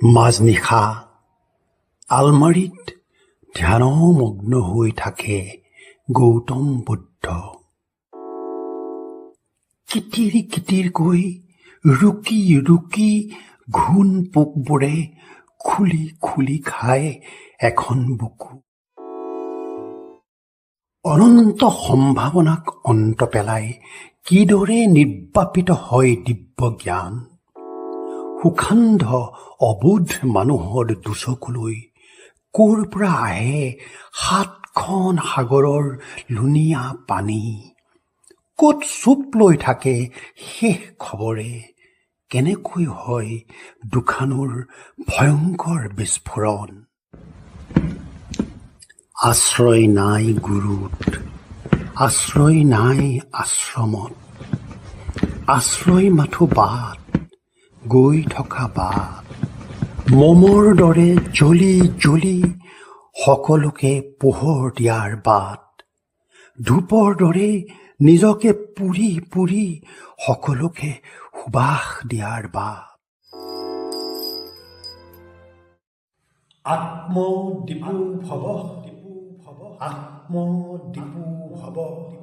মাজনিশা আলমাৰিত ধ্যানমগ্ন হৈ থাকে গৌতম বুদ্ধ। কিটিৰ কিটিৰকৈ ৰুকি ৰুকি ঘূণ পোকবোৰে খুলি খুলি খায় এখন বুকু। অনন্ত সম্ভাৱনাক অন্ত পেলাই কিদৰে নিৰ্বাপিত হয় দিব্য জ্ঞান। সুখান্ধ অবোধ মানুহৰ দুচকুলৈ ক'ৰ পৰা আহে ৭খন সাগৰৰ লুণীয়া পানী। ক'ত চুপ লৈ থাকে শেষ খবৰে, কেনেকৈ হয় দুখানুৰ ভয়ংকৰ বিস্ফোৰণ। আশ্ৰয় নাই গুৰুত, আশ্ৰয় নাই আশ্ৰমত, আশ্ৰয় মাথো বাট, গৈ থকা বাট। মমৰ দৰে জ্বলি জ্বলি সকলোকে পোহৰ দিয়াৰ বাট। ধূপৰ দৰে নিজকে পুৰি পুৰি সকলোকে সুবাস দিয়াৰ বাট। আত্মদীপো ভৱ, আত্মদীপো ভৱ।